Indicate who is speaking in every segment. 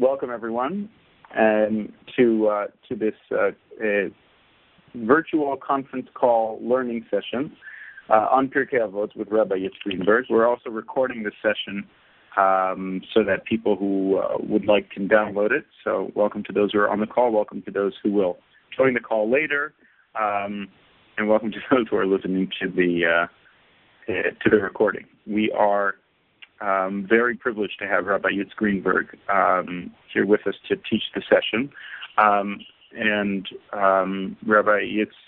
Speaker 1: welcome everyone to this virtual conference call learning session on Pirkei Avot with Rabbi Yitz Greenberg. We're also recording this session so that people who would like can download it. So welcome to those who are on the call, welcome to those who will join the call later, and welcome to those who are listening to the recording. We are very privileged to have Rabbi Yitz Greenberg here with us to teach the session. And Rabbi Yitz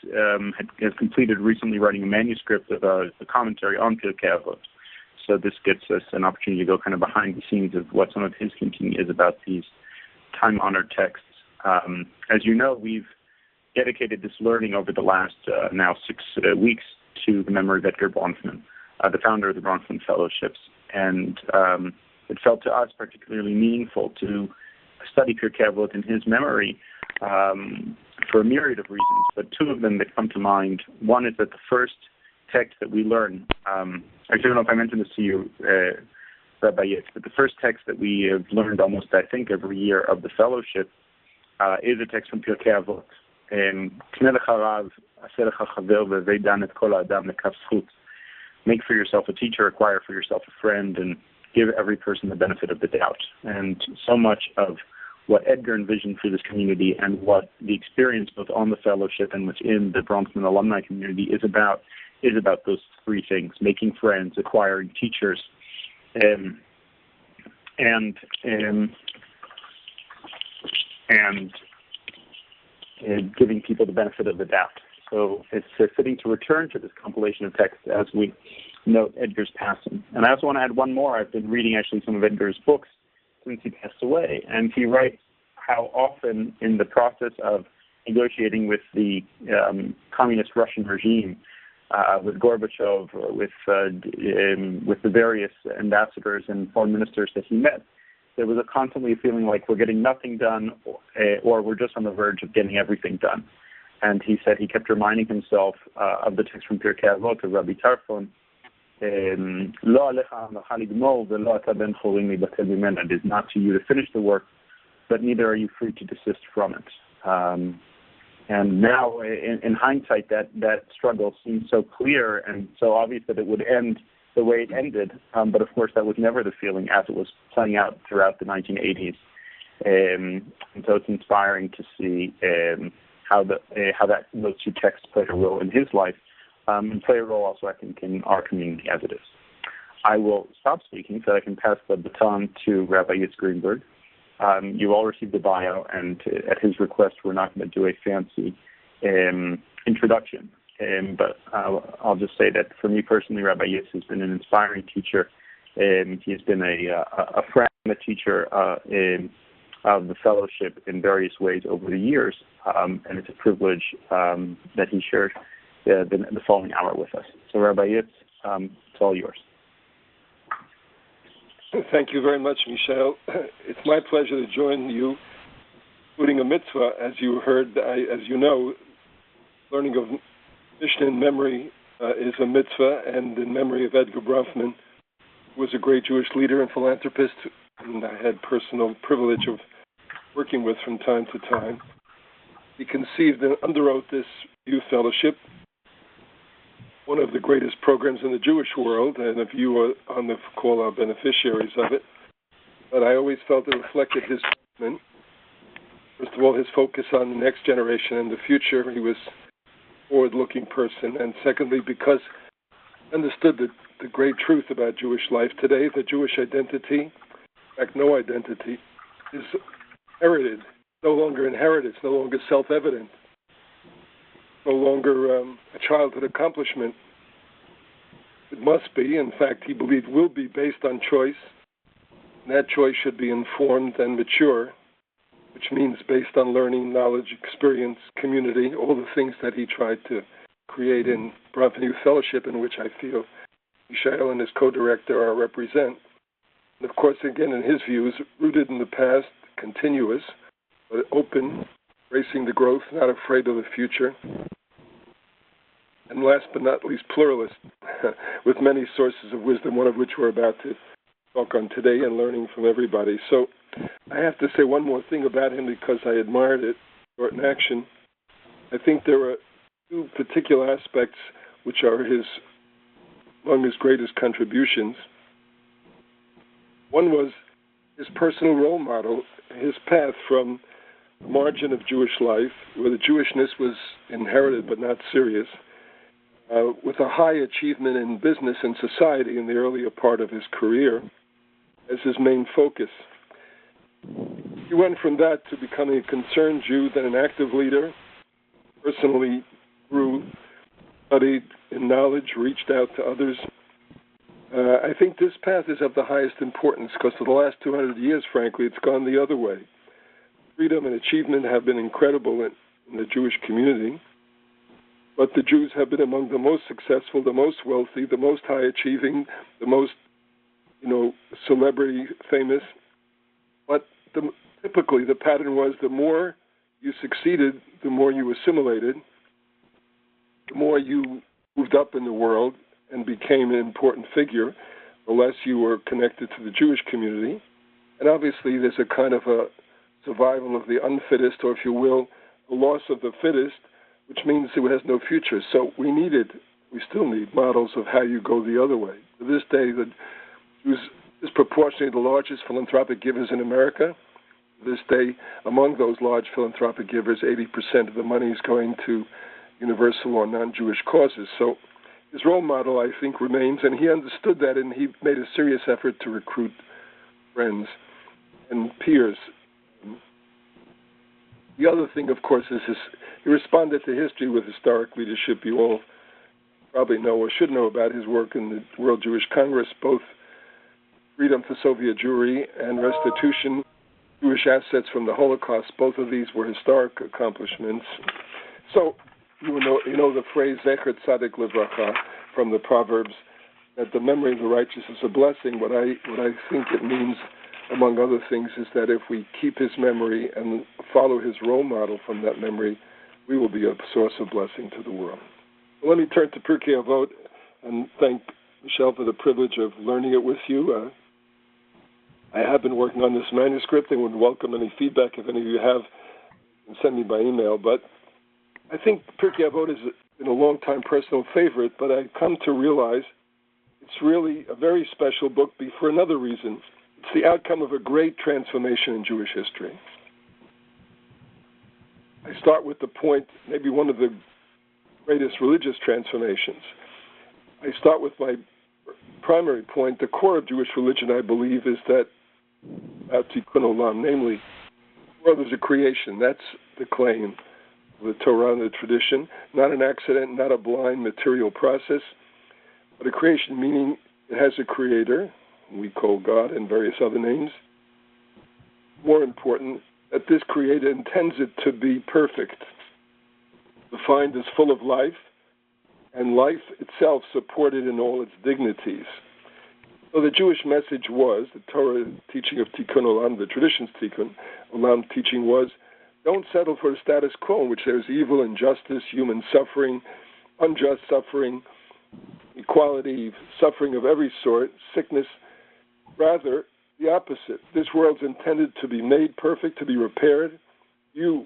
Speaker 1: has completed recently writing a manuscript of a commentary on Pirkei Avot. So this gets us an opportunity to go kind of behind the scenes of what some of his thinking is about these time-honored texts. As you know, we've dedicated this learning over the last now 6 weeks to the memory of Edgar Bronfman, the founder of the Bronfman Fellowships. And it felt to us particularly meaningful to study Pirkei Avot in his memory for a myriad of reasons, but two of them that come to mind. One is that the first text that we learn, I don't know if I mentioned this to you, Rabbi Yitz, but the first text that we have learned almost, I think, every year of the fellowship is a text from Pirkei Avot. Make for yourself a teacher, acquire for yourself a friend, and give every person the benefit of the doubt. And so much of what Edgar envisioned for this community and what the experience both on the fellowship and within the Bronfman alumni community is about those three things: making friends, acquiring teachers, and giving people the benefit of the doubt. So it's fitting to return to this compilation of texts as we note Edgar's passing. And I also want to add one more. I've been reading actually some of Edgar's books since he passed away, and he writes how often in the process of negotiating with the communist Russian regime, with Gorbachev, with the various ambassadors and foreign ministers that he met, there was constantly a feeling like we're getting nothing done, or we're just on the verge of getting everything done. And he said he kept reminding himself of the text from Pirkei Avot of Rabbi Tarfon, it is not to you to finish the work, but neither are you free to desist from it. And now, in hindsight, that struggle seems so clear and so obvious that it would end the way it ended. But of course, that was never the feeling as it was playing out throughout the 1980s. And so it's inspiring to see how those two texts played a role in his life, and play a role also, I think, in our community as it is. I will stop speaking so that I can pass the baton to Rabbi Yitz Greenberg. You all received the bio, and at his request, we're not going to do a fancy introduction. But I'll just say that for me personally, Rabbi Yitz has been an inspiring teacher. He has been a friend, a teacher of the fellowship in various ways over the years, and it's a privilege that he shared the following hour with us. So Rabbi Yitz, it's all yours.
Speaker 2: Thank you very much, Michel. It's my pleasure to join you, including a mitzvah. As you heard, as you know, learning of Mishnah in memory is a mitzvah, and in memory of Edgar Bronfman, who was a great Jewish leader and philanthropist, and I had personal privilege of working with from time to time. He conceived and underwrote this youth fellowship, one of the greatest programs in the Jewish world, and if you are on the call are beneficiaries of it. But I always felt it reflected his commitment. First of all, his focus on the next generation and the future. He was a forward-looking person. And secondly, because he understood the great truth about Jewish life today, the Jewish identity, in fact, no identity, is inherited, no longer inherited, it's no longer self-evident, no longer a childhood accomplishment. It must be, in fact, he believed will be based on choice. And that choice should be informed and mature, which means based on learning, knowledge, experience, community, all the things that he tried to create in Bronfman Youth Fellowship, in which I feel Michel and his co-director represent. And of course, again, in his views, rooted in the past, continuous, but open, embracing the growth, not afraid of the future. And last but not least, pluralist, with many sources of wisdom, one of which we're about to talk on today and learning from everybody. So I have to say one more thing about him because I admired it, Short in Action. I think there are two particular aspects which are among his greatest contributions. One was his personal role model, his path from the margin of Jewish life, where the Jewishness was inherited but not serious, with a high achievement in business and society in the earlier part of his career as his main focus. He went from that to becoming a concerned Jew, then an active leader, personally grew, studied in knowledge, reached out to others. I think this path is of the highest importance because for the last 200 years, frankly, it's gone the other way. Freedom and achievement have been incredible in the Jewish community, but the Jews have been among the most successful, the most wealthy, the most high-achieving, the most, celebrity famous. But typically the pattern was the more you succeeded, the more you assimilated, the more you moved up in the world and became an important figure, the less you were connected to the Jewish community. And obviously there's a kind of a survival of the unfittest, or if you will, the loss of the fittest, which means it has no future. So we still need models of how you go the other way. To this day, the Jews disproportionately the largest philanthropic givers in America. To this day, among those large philanthropic givers, 80% of the money is going to universal or non-Jewish causes. So his role model, I think, remains, and he understood that, and he made a serious effort to recruit friends and peers. The other thing, of course, is he responded to history with historic leadership. You all probably know or should know about his work in the World Jewish Congress, both freedom to Soviet Jewry and restitution, Jewish assets from the Holocaust. Both of these were historic accomplishments. So you know the phrase Zecher Tzadik Livracha from the Proverbs, that the memory of the righteous is a blessing. What I think it means, among other things, is that if we keep his memory and follow his role model from that memory, we will be a source of blessing to the world. Let me turn to Pirkei Avot and thank Michelle for the privilege of learning it with you. I have been working on this manuscript and would welcome any feedback if any of you have, and send me by email. But I think Pirkei Avot has been a long-time personal favorite, but I've come to realize it's really a very special book for another reason. It's the outcome of a great transformation in Jewish history. I start with the point, maybe one of the greatest religious transformations. I start with my primary point. The core of Jewish religion, I believe, is that about Tikkun Olam, namely, the world is a creation. That's the claim of the Torah and the tradition. Not an accident, not a blind material process, but a creation, meaning it has a creator, we call God and various other names. More important, that this creator intends it to be perfect, defined as full of life, and life itself supported in all its dignities. So the Jewish message was, the Torah teaching of Tikkun Olam, the tradition's Tikkun Olam teaching was, don't settle for the status quo in which there's evil, injustice, human suffering, unjust suffering, equality, suffering of every sort, sickness. Rather, the opposite. This world's intended to be made perfect, to be repaired. You,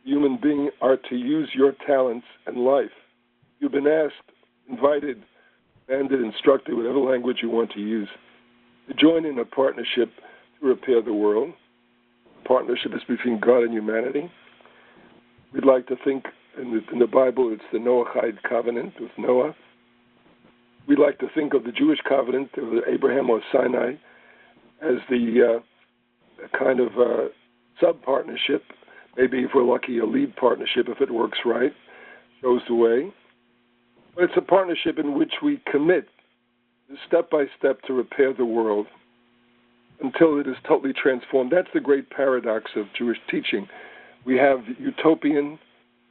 Speaker 2: human being, are to use your talents and life. You've been asked, invited, commanded, instructed, whatever language you want to use, to join in a partnership to repair the world. The partnership is between God and humanity. We'd like to think, in the Bible, it's the Noahide covenant with Noah. We like to think of the Jewish covenant, of Abraham or Sinai, as the kind of sub-partnership, maybe if we're lucky, a lead partnership if it works right, shows the way. But it's a partnership in which we commit step by step to repair the world until it is totally transformed. That's the great paradox of Jewish teaching. We have utopian,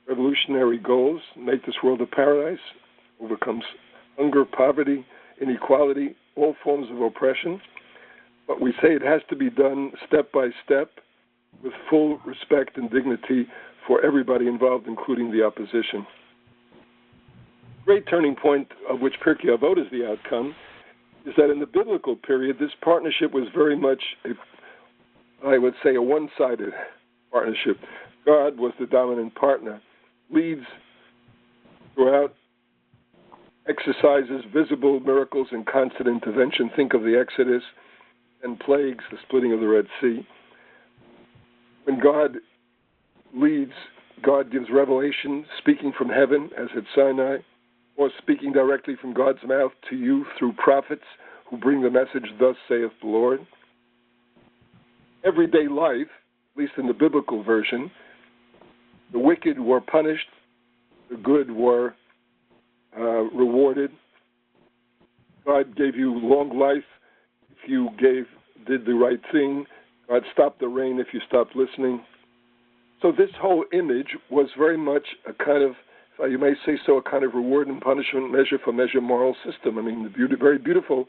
Speaker 2: revolutionary goals, make this world a paradise, overcomes hunger, poverty, inequality, all forms of oppression. But we say it has to be done step by step with full respect and dignity for everybody involved, including the opposition. Great turning point of which Pirkei Avot is the outcome is that in the biblical period, this partnership was very much I would say, a one-sided partnership. God was the dominant partner, leads throughout, exercises visible miracles and constant intervention. Think of the Exodus and plagues, the splitting of the Red Sea. When God leads, God gives revelation, speaking from heaven, as at Sinai, or speaking directly from God's mouth to you through prophets who bring the message, thus saith the Lord. Everyday life, at least in the biblical version, the wicked were punished, the good were rewarded. God gave you long life if you did the right thing. God stopped the rain if you stopped listening. So this whole image was very much a kind of, you may say so, a kind of reward and punishment, measure for measure moral system. I mean, very beautiful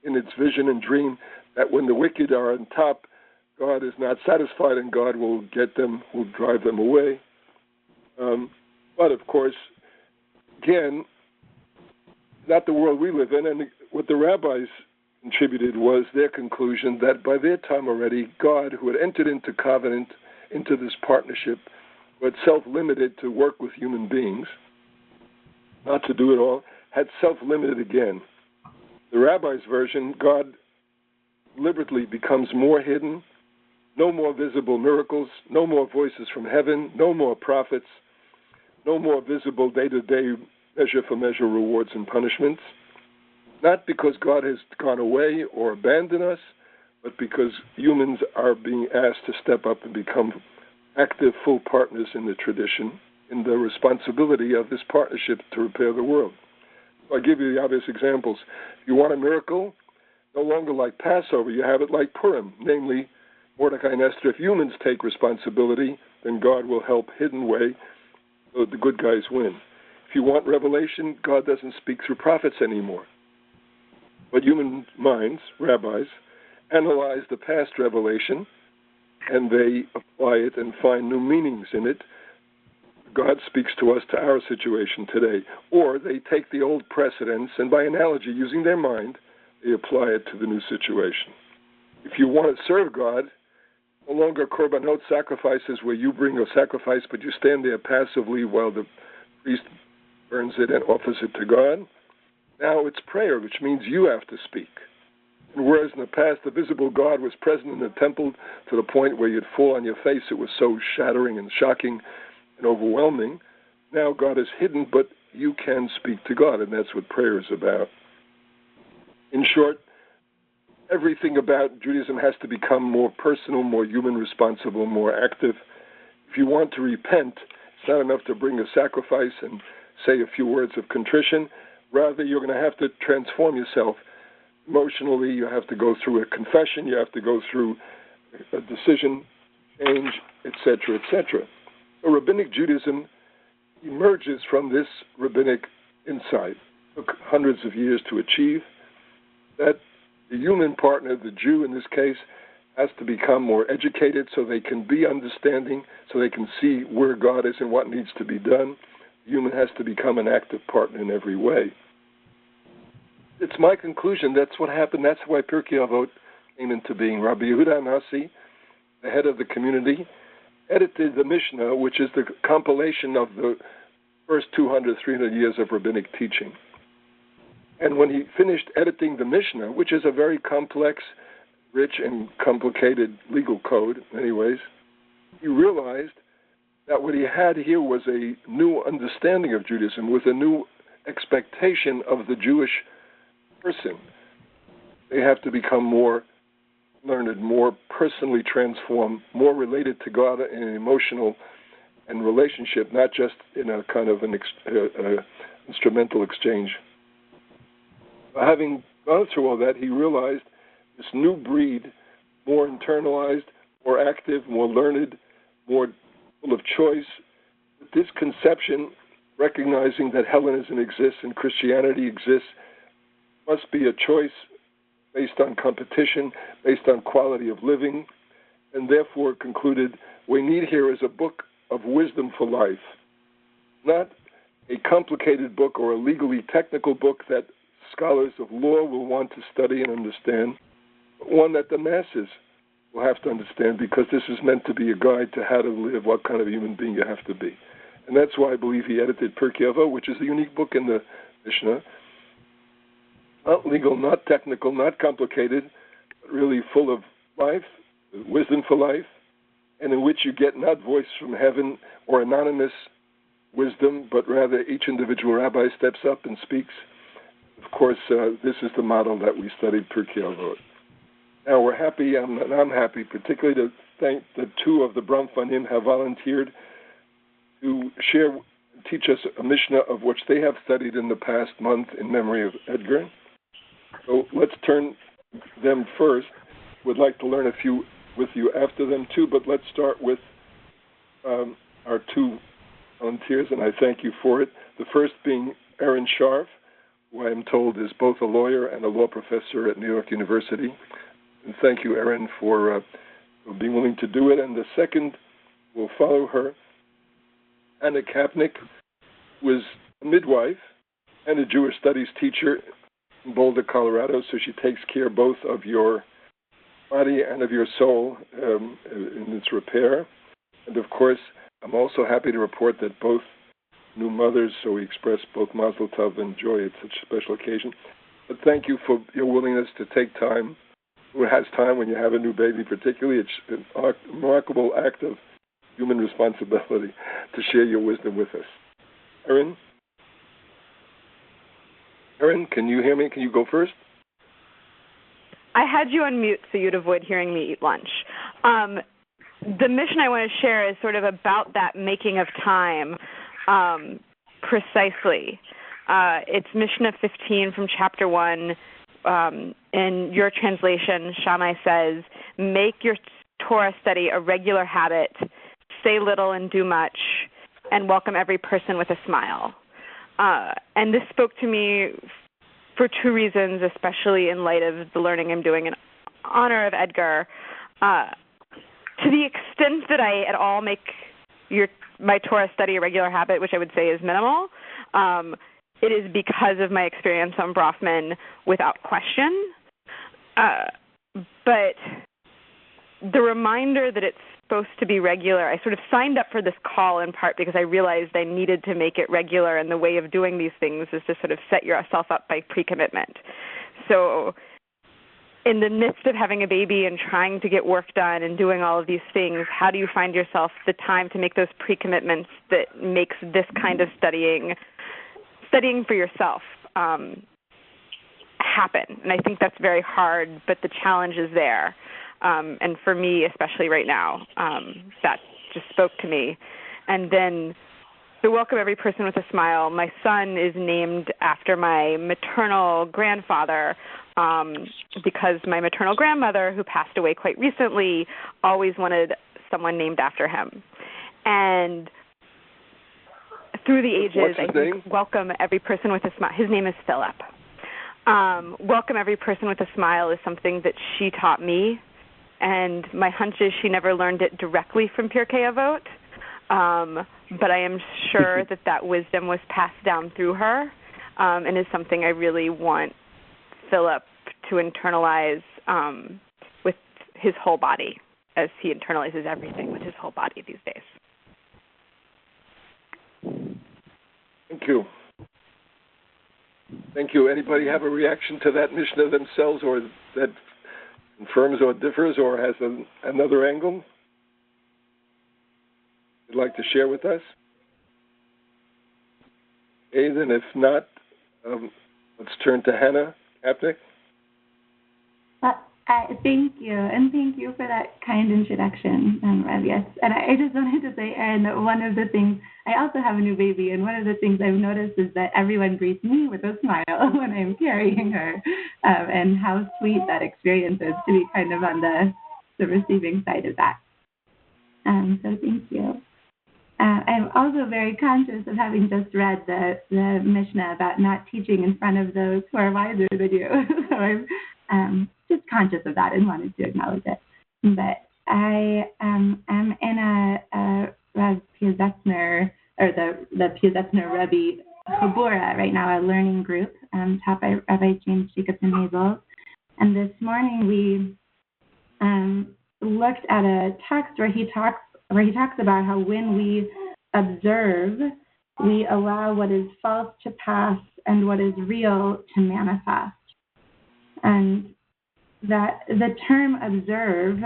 Speaker 2: in its vision and dream that when the wicked are on top, God is not satisfied and God will get them, will drive them away. But of course, again, not the world we live in, and what the rabbis contributed was their conclusion that by their time already, God, who had entered into covenant, into this partnership, who had self-limited to work with human beings, not to do it all, had self-limited again. The rabbis' version, God deliberately becomes more hidden, no more visible miracles, no more voices from heaven, no more prophets, no more visible day-to-day measure-for-measure rewards and punishments, not because God has gone away or abandoned us, but because humans are being asked to step up and become active, full partners in the tradition, in the responsibility of this partnership to repair the world. So I give you the obvious examples. If you want a miracle, no longer like Passover, you have it like Purim, namely Mordecai and Esther. If humans take responsibility, then God will help hidden way so the good guys win. If you want revelation, God doesn't speak through prophets anymore. But human minds, rabbis, analyze the past revelation and they apply it and find new meanings in it. God speaks to us to our situation today. Or they take the old precedents and by analogy, using their mind, they apply it to the new situation. If you want to serve God, no longer korbanot, sacrifices where you bring a sacrifice but you stand there passively while the priest burns it and offers it to God. Now it's prayer, which means you have to speak. And whereas in the past the visible God was present in the temple to the point where you'd fall on your face, it was so shattering and shocking and overwhelming, now God is hidden, but you can speak to God, and that's what prayer is about. In short, everything about Judaism has to become more personal, more human, responsible, more active. If you want to repent, it's not enough to bring a sacrifice and say a few words of contrition. Rather, you're going to have to transform yourself. Emotionally, you have to go through a confession, you have to go through a decision, change, etc., etc. So rabbinic Judaism emerges from this rabbinic insight. It took hundreds of years to achieve that the human partner, the Jew in this case, has to become more educated so they can be understanding, so they can see where God is and what needs to be done. The human has to become an active partner in every way. It's my conclusion that's what happened. That's why Pirkei Avot came into being. Rabbi Yehuda Nasi, the head of the community, edited the Mishnah, which is the compilation of the first 200, 300 years of rabbinic teaching. And when he finished editing the Mishnah, which is a very complex, rich, and complicated legal code in many ways, he realized that what he had here was a new understanding of Judaism, with a new expectation of the Jewish person. They have to become more learned, more personally transformed, more related to God in an emotional and relationship, not just in a kind of an instrumental exchange. Having gone through all that, he realized this new breed, more internalized, more active, more learned, more full of choice, with this conception, recognizing that Hellenism exists and Christianity exists, must be a choice based on competition, based on quality of living, and therefore concluded we need here is a book of wisdom for life, not a complicated book or a legally technical book that scholars of law will want to study and understand, but one that the masses will have to understand, because this is meant to be a guide to how to live, what kind of human being you have to be. And that's why I believe he edited Pirkei Avot, which is a unique book in the Mishnah. Not legal, not technical, not complicated, but really full of life, wisdom for life, and in which you get not voice from heaven or anonymous wisdom, but rather each individual rabbi steps up and speaks. Of course, this is the model that we studied Pirkei Avot. Now we're happy, and I'm happy, particularly to thank the two of the Bramfanim have volunteered to teach us a Mishnah of which they have studied in the past month in memory of Edgar. So let's turn them first. Would like to learn a few with you after them too, but let's start with our two volunteers, and I thank you for it. The first being Aaron Scharf, who I am told is both a lawyer and a law professor at New York University. And thank you, Aaron, for being willing to do it. And the second will follow her, Anna Kapnick, who is a midwife and a Jewish studies teacher in Boulder, Colorado, so she takes care both of your body and of your soul in its repair. And of course, I'm also happy to report that both new mothers, so we express both Mazel Tov and joy at such a special occasion. But thank you for your willingness to take time. Who has time when you have a new baby, particularly? It's a remarkable act of human responsibility to share your wisdom with us. Erin, can you hear me? Can you go first?
Speaker 3: I had you on mute so you'd avoid hearing me eat lunch. The mission I want to share is sort of about that making of time precisely. It's Mishnah 15 from chapter 1. In your translation, Shammai says, make your Torah study a regular habit, say little and do much, and welcome every person with a smile. And this spoke to me for two reasons, especially in light of the learning I'm doing in honor of Edgar. To the extent that I at all make my Torah study a regular habit, which I would say is minimal, it is because of my experience on Brafman without question. But the reminder that it's supposed to be regular, I sort of signed up for this call in part because I realized I needed to make it regular, and the way of doing these things is to sort of set yourself up by pre-commitment. So in the midst of having a baby and trying to get work done and doing all of these things, how do you find yourself the time to make those pre-commitments that makes this kind of studying for yourself happen? And I think that's very hard, but the challenge is there. And for me, especially right now, that just spoke to me. And then to welcome every person with a smile. My son is named after my maternal grandfather because my maternal grandmother, who passed away quite recently, always wanted someone named after him. And through the ages, I think welcome every person with a smile. His name is Philip. Welcome every person with a smile is something that she taught me, and my hunch is she never learned it directly from Pirkei Avot, but I am sure that wisdom was passed down through her, and is something I really want Philip to internalize with his whole body, as he internalizes everything with his whole body these days.
Speaker 2: Thank you. Thank you. Anybody have a reaction to that Mishnah themselves, or that confirms or differs or has another angle you'd like to share with us? Okay, then if not, let's turn to Hannah Kapnick.
Speaker 4: Thank you, and thank you for that kind introduction, Rabbi. Yes, and I just wanted to say, Aaron, that one of the things, I also have a new baby, and one of the things I've noticed is that everyone greets me with a smile when I'm carrying her, and how sweet that experience is to be kind of on the receiving side of that. So thank you. I'm also very conscious of having just read the Mishnah about not teaching in front of those who are wiser than you. So I'm just conscious of that and wanted to acknowledge it. But I am in a Rav Piazetzner, or the Piazetzner Rabbi Chabura right now, a learning group taught by Rabbi James Jacobson Hazel. And this morning we looked at a text where he talks about how when we observe, we allow what is false to pass and what is real to manifest. And that the term observe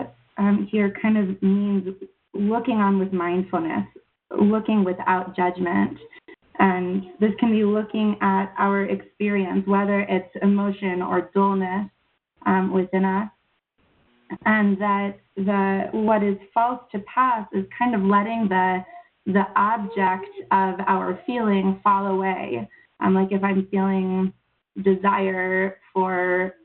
Speaker 4: here kind of means looking on with mindfulness, looking without judgment. And this can be looking at our experience, whether it's emotion or dullness within us. And that what is false to pass is kind of letting the object of our feeling fall away. Like if I'm feeling desire for,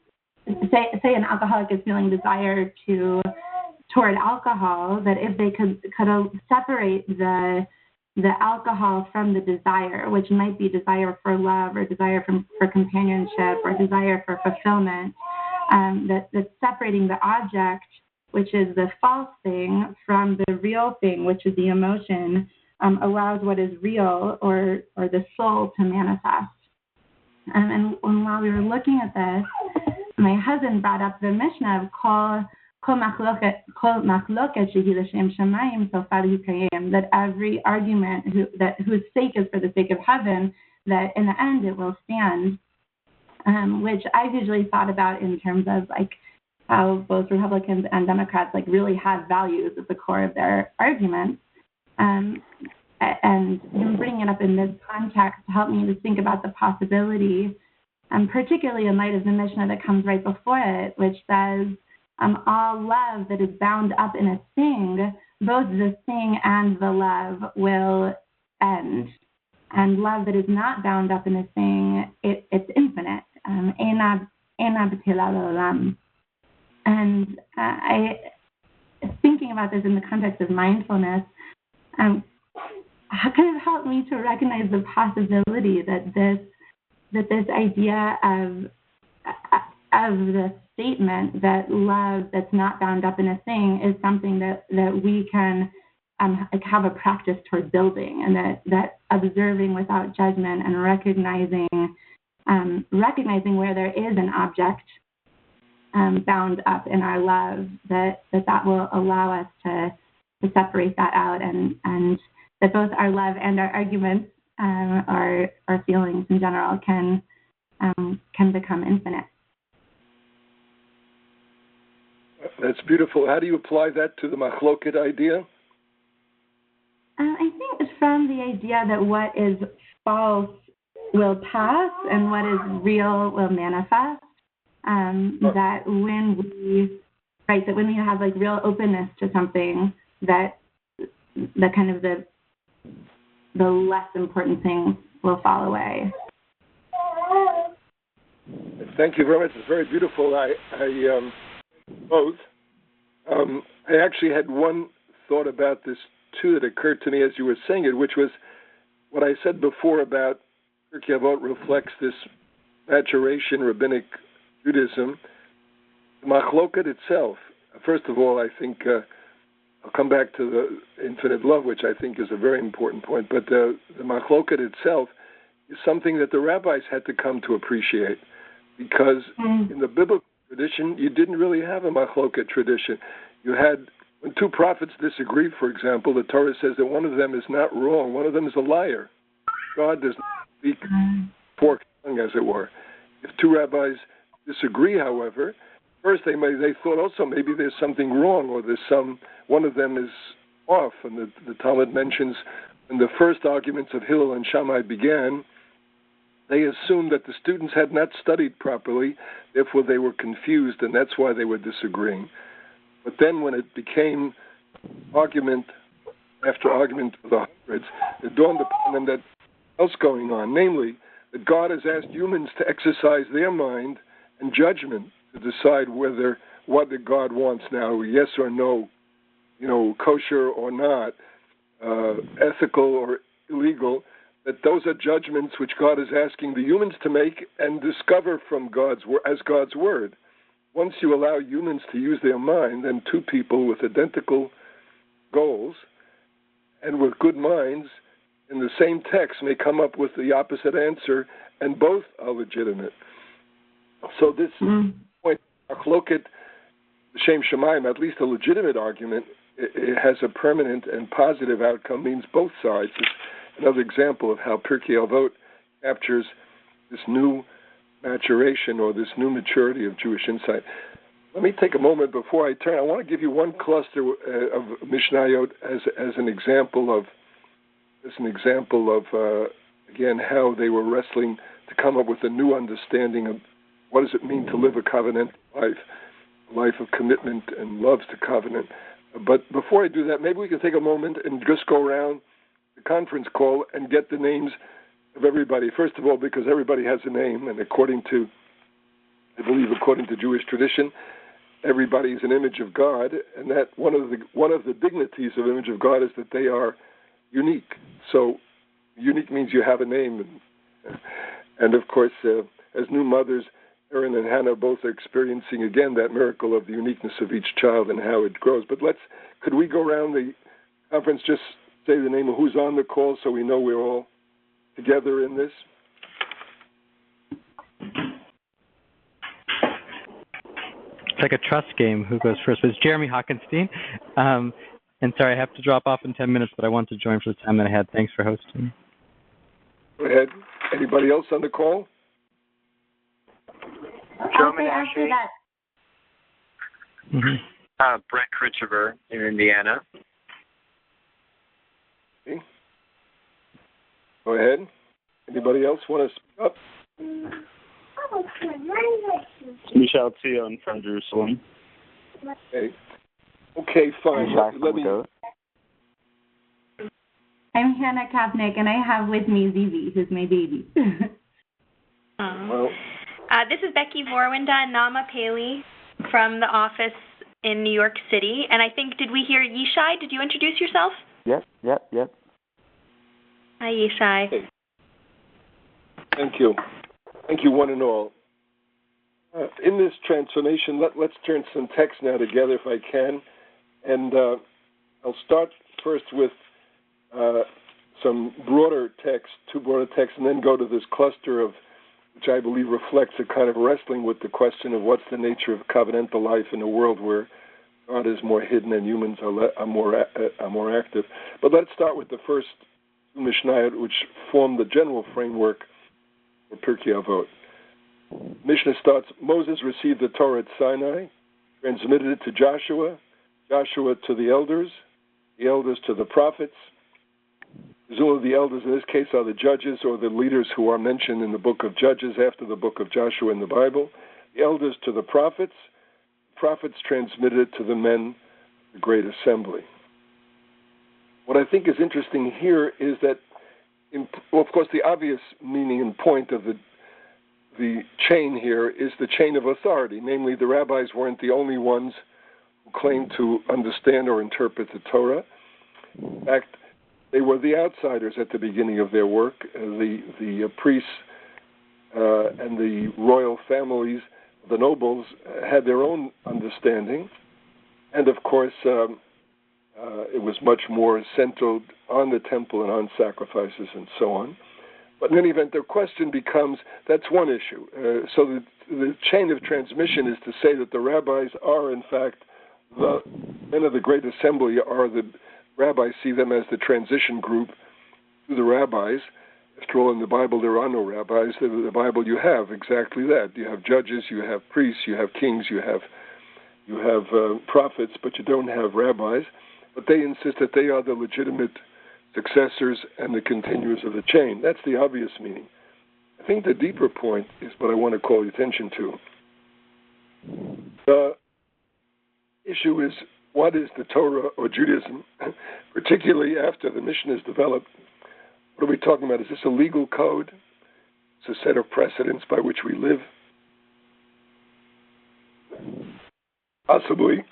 Speaker 4: say an alcoholic is feeling desire toward alcohol, that if they could separate the alcohol from the desire, which might be desire for love or desire for companionship or desire for fulfillment, that separating the object, which is the false thing, from the real thing, which is the emotion, allows what is real or the soul to manifest. And while we were looking at this, my husband brought up the Mishnah of Kol Machloket Shehi L'Shem Shamayim Sofar Yikayim, that every argument whose sake is for the sake of heaven, that in the end it will stand. Which I've usually thought about in terms of like how both Republicans and Democrats like really have values at the core of their arguments. And bringing it up in this context helped me to think about the possibility, particularly in light of the Mishnah that comes right before it, which says, all love that is bound up in a thing, both the thing and the love will end. And love that is not bound up in a thing, it's infinite. And thinking about this in the context of mindfulness, kind of helped me to recognize the possibility that this idea of the statement that love that's not bound up in a thing is something that we can have a practice toward building, and that observing without judgment and recognizing where there is an object bound up in our love, that will allow us to separate that out, and that both our love and our arguments, our feelings in general, can become infinite.
Speaker 2: That's beautiful. How do you apply that to the machloket idea?
Speaker 4: I think it's from the idea that what is false will pass and what is real will manifest. That when we have like real openness to something, that the kind of the less important things will fall away.
Speaker 2: Thank you very much. It's very beautiful. I actually had one thought about this too that occurred to me as you were saying it, which was what I said before about Pirkei Avot reflects this maturation rabbinic Judaism. The machloket itself, first of all, I think I'll come back to the infinite love, which I think is a very important point, but the machloket itself is something that the rabbis had to come to appreciate, because in the biblical tradition, you didn't really have a machloket tradition. You had, when two prophets disagree, for example, the Torah says that one of them is not wrong, one of them is a liar. God does not speak forked tongue, as it were. If two rabbis disagree, however, first they thought also maybe there's something wrong, or one of them is off. And the Talmud mentions when the first arguments of Hillel and Shammai began, they assumed that the students had not studied properly, therefore they were confused, and that's why they were disagreeing. But then when it became argument after argument of the hundreds, it dawned upon them that else going on, namely that God has asked humans to exercise their mind and judgment to decide whether what God wants now, yes or no, kosher or not, ethical or illegal, that those are judgments which God is asking the humans to make and discover from God's word. Once you allow humans to use their mind, then two people with identical goals and with good minds in the same text may come up with the opposite answer, and both are legitimate. So this point, machloket, Shem Shemaim, at least a legitimate argument, it has a permanent and positive outcome, means both sides. It's another example of how Pirkei Avot captures this new maturation or this new maturity of Jewish insight. Let me take a moment before I turn. I want to give you one cluster of Mishnayot as an example of again how they were wrestling to come up with a new understanding of what does it mean to live a covenant life, a life of commitment and love to covenant. But before I do that, maybe we can take a moment and just go around the conference call and get the names of everybody. First of all, because everybody has a name, and according to Jewish tradition, everybody is an image of God, and that one of the dignities of image of God is that they are unique. So, unique means you have a name, and of course, as new mothers, Erin and Hannah both are experiencing again that miracle of the uniqueness of each child and how it grows. But could we go around the conference, just say the name of who's on the call so we know we're all together in this?
Speaker 5: It's like a trust game. Who goes first? It's Jeremy Hockenstein. And sorry, I have to drop off in 10 minutes, but I want to join for the time that I had. Thanks for hosting.
Speaker 2: Go ahead. Anybody else on the call?
Speaker 4: After that.
Speaker 5: Mm-hmm.
Speaker 6: Brett Critchever in Indiana.
Speaker 2: Okay. Go ahead. Anybody else want to speak up?
Speaker 1: Michelle Tzion from Jerusalem.
Speaker 2: Okay, fine.
Speaker 4: I'm Hannah Kapnick, and I have with me Zizi, who's my baby.
Speaker 2: Well,
Speaker 7: this is Becky Vorwinda and Nama Paley from the office in New York City. And I think, did we hear Yishai? Did you introduce yourself?
Speaker 8: Yep.
Speaker 7: Hi, Yishai.
Speaker 2: Okay. Thank you. Thank you, one and all. In this transformation, let's turn some text now together, if I can. And I'll start first with some broader text, two broader texts, and then go to this cluster of, which I believe reflects a kind of wrestling with the question of what's the nature of covenantal life in a world where God is more hidden and humans are more active. But let's start with the first two Mishnayot, which form the general framework for Pirkei Avot. Mishnah starts, Moses received the Torah at Sinai, transmitted it to Joshua, Joshua to the elders to the prophets. Presumably the elders in this case are the judges or the leaders who are mentioned in the book of Judges after the book of Joshua in the Bible. The elders to the prophets transmitted it to the men, the great assembly. What I think is interesting here is that, of course, the obvious meaning and point of the chain here is the chain of authority. Namely, the rabbis weren't the only ones who claimed to understand or interpret the Torah. In fact, they were the outsiders at the beginning of their work. The priests and the royal families, the nobles, had their own understanding. And, of course, it was much more centered on the temple and on sacrifices and so on. But in any event, the question becomes, that's one issue. So the chain of transmission is to say that the rabbis are, in fact, the men of the great assembly are the rabbis see them as the transition group to the rabbis. After all, in the Bible, there are no rabbis. In the Bible, you have exactly that. You have judges, you have priests, you have kings, you have prophets, but you don't have rabbis. But they insist that they are the legitimate successors and the continuers of the chain. That's the obvious meaning. I think the deeper point is what I want to call your attention to. The issue is, what is the Torah or Judaism, particularly after the mission is developed? What are we talking about? Is this a legal code? It's a set of precedents by which we live? Possibly.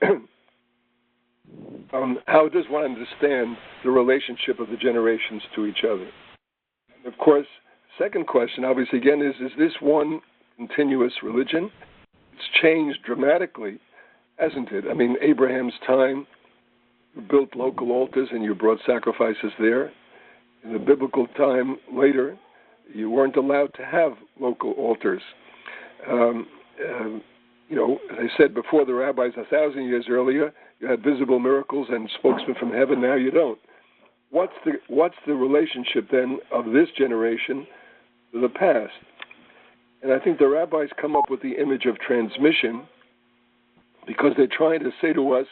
Speaker 2: How does one understand the relationship of the generations to each other? And of course, second question, obviously, again, is this one continuous religion? It's changed dramatically, hasn't it? I mean, Abraham's time, you built local altars and you brought sacrifices there. In the biblical time later, you weren't allowed to have local altars. as I said before, the rabbis 1,000 years earlier, you had visible miracles and spokesmen from heaven. Now you don't. What's the relationship then of this generation to the past? And I think the rabbis come up with the image of transmission because they're trying to say to us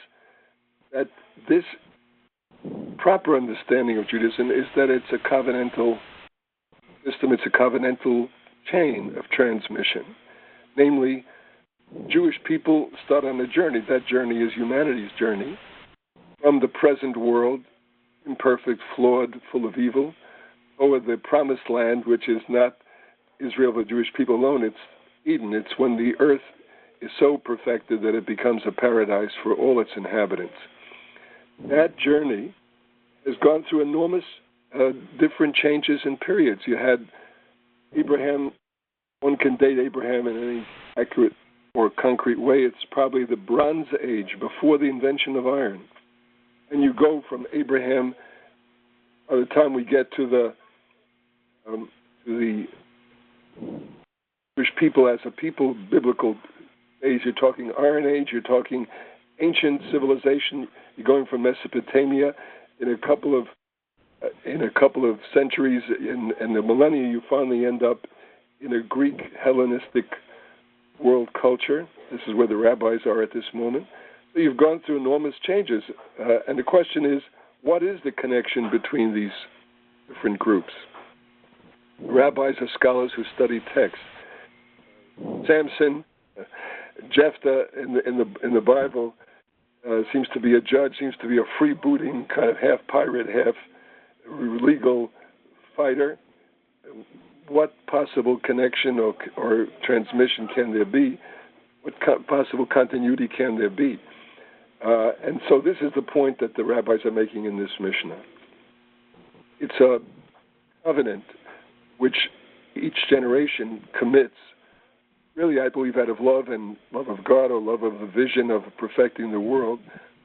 Speaker 2: that this proper understanding of Judaism is that it's a covenantal system, it's a covenantal chain of transmission. Namely, Jewish people start on a journey. That journey is humanity's journey from the present world, imperfect, flawed, full of evil, toward the promised land, which is not Israel, the Jewish people alone. It's Eden. It's when the earth is so perfected that it becomes a paradise for all its inhabitants. That journey has gone through enormous different changes and periods. You had Abraham. One can date Abraham in any accurate or concrete way. It's probably the Bronze Age, before the invention of iron. And you go from Abraham, by the time we get to the Jewish people as a people, biblical days, you're talking Iron Age, you're talking ancient civilization. You're going from Mesopotamia. In a couple of centuries, in the millennia, you finally end up in a Greek Hellenistic world culture. This is where the rabbis are at this moment. So you've gone through enormous changes. And the question is, what is the connection between these different groups? Rabbis are scholars who study text. Samson, Jephthah in the Bible seems to be a judge, seems to be a freebooting kind of half pirate, half legal fighter. What possible connection or transmission can there be? What possible continuity can there be? And so this is the point that the rabbis are making in this Mishnah. It's a covenant which each generation commits, really, I believe, out of love and love of God or love of the vision of perfecting the world,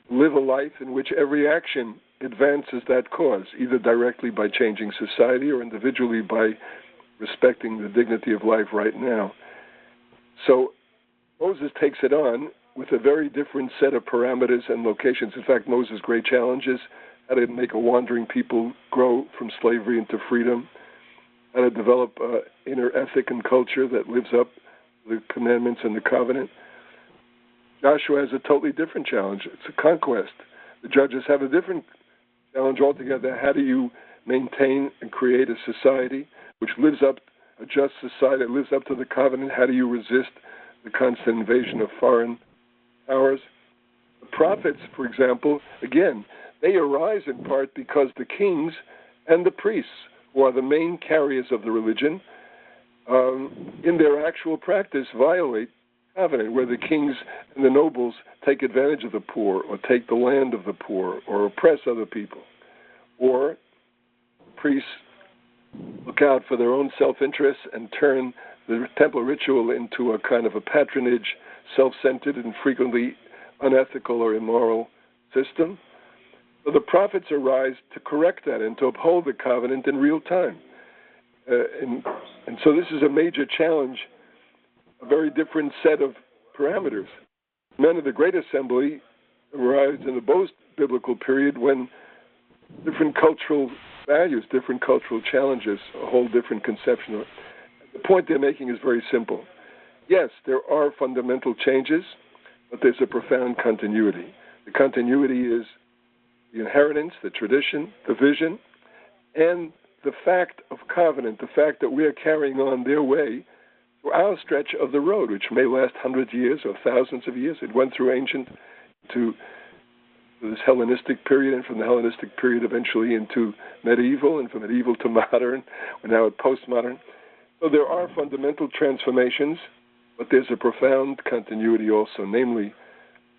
Speaker 2: live a life in which every action advances that cause, either directly by changing society or individually by respecting the dignity of life right now. So Moses takes it on with a very different set of parameters and locations. In fact, Moses' great challenge is how to make a wandering people grow from slavery into freedom, how to develop inner ethic and culture that lives up to the commandments and the covenant. Joshua has a totally different challenge. It's a conquest. The judges have a different challenge altogether. How do you maintain and create a society which lives up, a just society that lives up to the covenant? How do you resist the constant invasion of foreign powers? The prophets, for example, again, they arise in part because the kings and the priests, who are the main carriers of the religion, in their actual practice violate covenant, where the kings and the nobles take advantage of the poor or take the land of the poor or oppress other people. Or priests look out for their own self-interest and turn the temple ritual into a kind of a patronage, self-centered and frequently unethical or immoral system. So the prophets arise to correct that and to uphold the covenant in real time. And so this is a major challenge, a very different set of parameters. Men of the Great Assembly arise in the post-biblical period when different cultural values, different cultural challenges, a whole different conception of it. The point they're making is very simple. Yes, there are fundamental changes, but there's a profound continuity. The continuity is the inheritance, the tradition, the vision, and the fact of covenant, the fact that we are carrying on their way through our stretch of the road, which may last hundreds of years or thousands of years. It went through ancient to this Hellenistic period, and from the Hellenistic period eventually into medieval, and from medieval to modern. We're now at postmodern. So there are fundamental transformations, but there's a profound continuity also. Namely,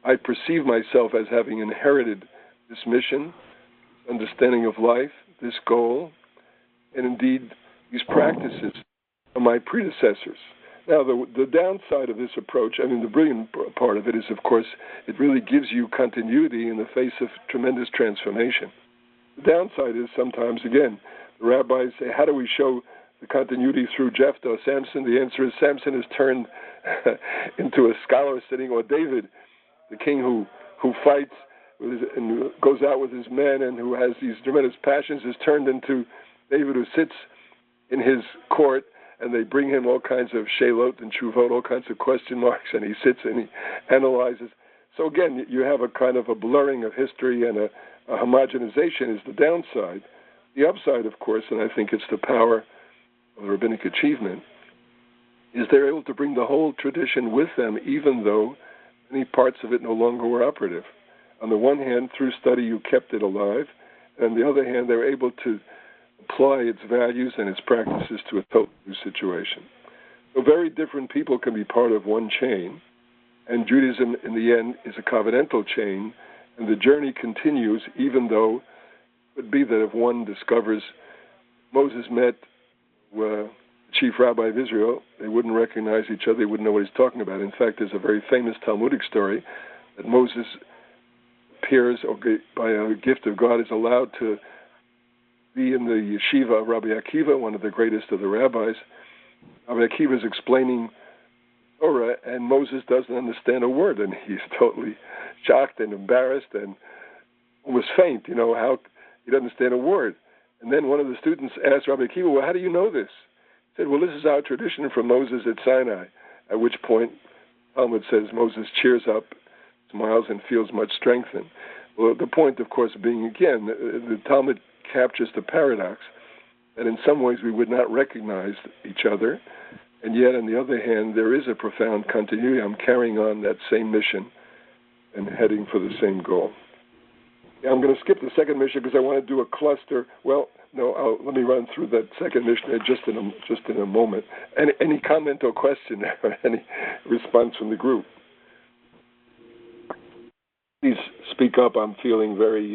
Speaker 2: I perceive myself as having inherited this mission, understanding of life, this goal, and indeed these practices of my predecessors. Now, the downside of this approach, I mean, the brilliant part of it is, of course, it really gives you continuity in the face of tremendous transformation. The downside is sometimes, again, the rabbis say, how do we show the continuity through Jephthah, Samson? The answer is Samson is turned into a scholar sitting, or David, the king who fights and goes out with his men and who has these tremendous passions, is turned into David, who sits in his court, and they bring him all kinds of shalot and shuvot, all kinds of question marks, and he sits and he analyzes. So again, you have a kind of a blurring of history, and a homogenization is the downside. The upside, of course, and I think it's the power of the rabbinic achievement, is they're able to bring the whole tradition with them, even though many parts of it no longer were operative. On the one hand, through study, you kept it alive, and on the other hand, they were able to apply its values and its practices to a totally new situation. So very different people can be part of one chain, and Judaism, in the end, is a covenantal chain, and the journey continues, even though it could be that if one discovers Moses met the chief rabbi of Israel, they wouldn't recognize each other, they wouldn't know what he's talking about. In fact, there's a very famous Talmudic story that Moses appears, or by a gift of God, is allowed to be in the yeshiva of Rabbi Akiva, one of the greatest of the rabbis. Rabbi Akiva is explaining Torah, and Moses doesn't understand a word, and he's totally shocked and embarrassed and almost faint, how he doesn't understand a word. And then one of the students asked Rabbi Akiva, well, how do you know this? He said, well, this is our tradition from Moses at Sinai, at which point Talmud says Moses cheers up, smiles, and feels much strengthened. Well, the point, of course, being, again, the Talmud captures the paradox that in some ways we would not recognize each other, and yet, on the other hand, there is a profound continuity. I'm carrying on that same mission and heading for the same goal. Yeah, I'm going to skip the second mission because I want to do a cluster. Well, no, let me run through that second mission just in a moment. Any comment or question or any response from the group? Please speak up. I'm feeling very...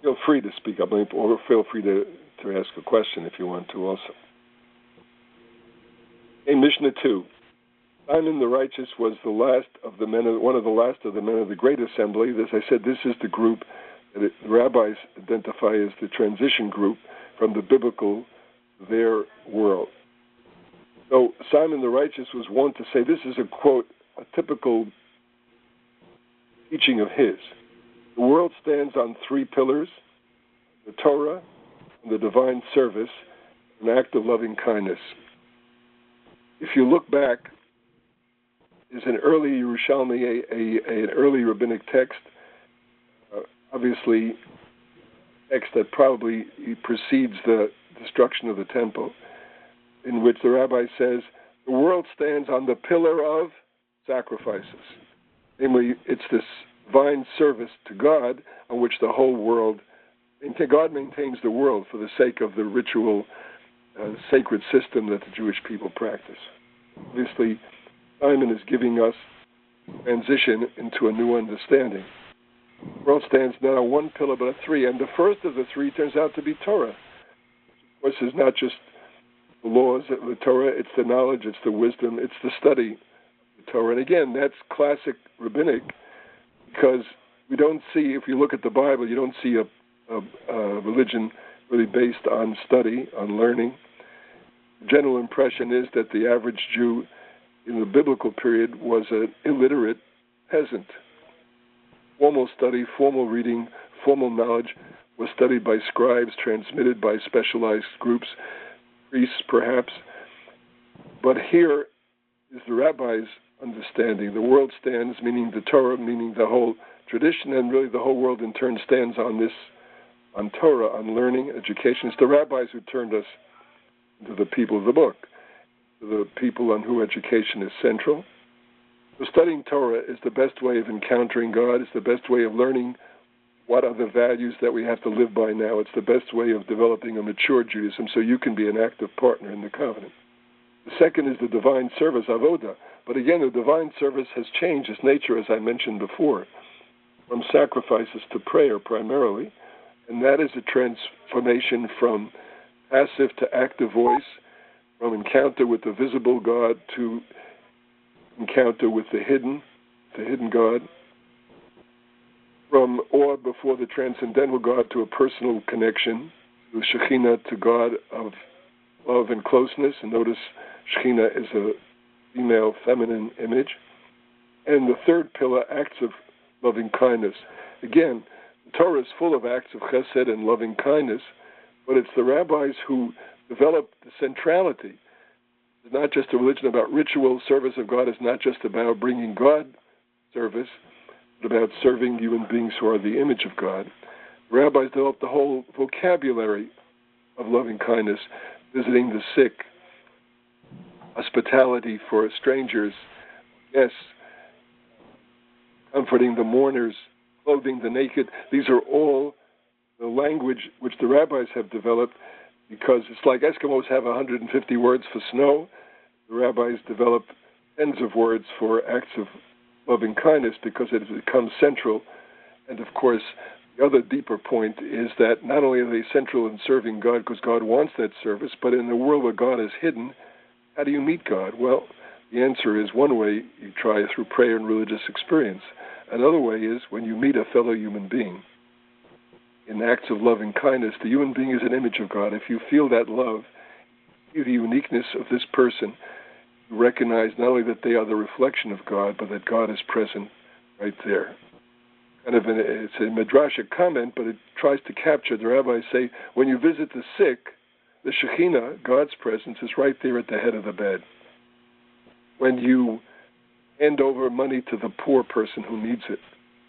Speaker 2: feel free to speak up, or feel free to ask a question if you want to also. In Mishnah 2, Simon the Righteous was the last of the men, one of the last of the men of the Great Assembly. As I said, this is the group that the rabbis identify as the transition group from the biblical to their world. So Simon the Righteous was wont to say, this is a quote, a typical teaching of his. The world stands on three pillars: the Torah, and the divine service, an act of loving kindness. If you look back, is an early Yerushalmi, an early rabbinic text, obviously text that probably precedes the destruction of the temple, in which the rabbi says, the world stands on the pillar of sacrifices. Namely, it's this divine service to God on which the whole world, God maintains the world for the sake of the ritual, sacred system that the Jewish people practice. Obviously, Simon is giving us transition into a new understanding. The world stands not on one pillar but on three, and the first of the three turns out to be Torah. Of course, it's not just the laws of the Torah, it's the knowledge, it's the wisdom, it's the study of the Torah. And again, that's classic rabbinic, because we don't see, if you look at the Bible, you don't see a religion really based on study, on learning. The general impression is that the average Jew in the biblical period was an illiterate peasant. Formal study, formal reading, formal knowledge was studied by scribes, transmitted by specialized groups, priests perhaps. But here is the rabbi's understanding. The world stands, meaning the Torah, meaning the whole tradition, and really the whole world in turn stands on this, on Torah, on learning, education. It's the rabbis who turned us into the people of the book, the people on who education is central. So studying Torah is the best way of encountering God. It's the best way of learning what are the values that we have to live by now. It's the best way of developing a mature Judaism so you can be an active partner in the covenant. The second is the divine service, avodah. But again, the divine service has changed its nature, as I mentioned before, from sacrifices to prayer primarily, and that is a transformation from passive to active voice, from encounter with the visible God to encounter with the hidden God, from awe before the transcendental God to a personal connection, the Shekhinah, to God of love and closeness. And notice Shekhinah is a female, feminine image. And the third pillar, acts of loving kindness. Again, the Torah is full of acts of chesed and loving kindness, but it's the rabbis who developed the centrality. It's not just a religion about ritual. Service of God is not just about bringing God service, but about serving human beings who are the image of God. The rabbis developed the whole vocabulary of loving kindness, visiting the sick, hospitality for strangers, guests, comforting the mourners, clothing the naked. These are all the language which the rabbis have developed, because it's like Eskimos have 150 words for snow. The rabbis developed tens of words for acts of loving kindness because it has become central. And of course, the other deeper point is that not only are they central in serving God because God wants that service, but in a world where God is hidden, how do you meet God? Well, the answer is one way you try through prayer and religious experience. Another way is when you meet a fellow human being. In acts of loving kindness, the human being is an image of God. If you feel that love, you see the uniqueness of this person, you recognize not only that they are the reflection of God, but that God is present right there. It's a midrashic comment, but it tries to capture. The rabbis say, when you visit the sick, the Shekhinah, God's presence, is right there at the head of the bed. When you hand over money to the poor person who needs it,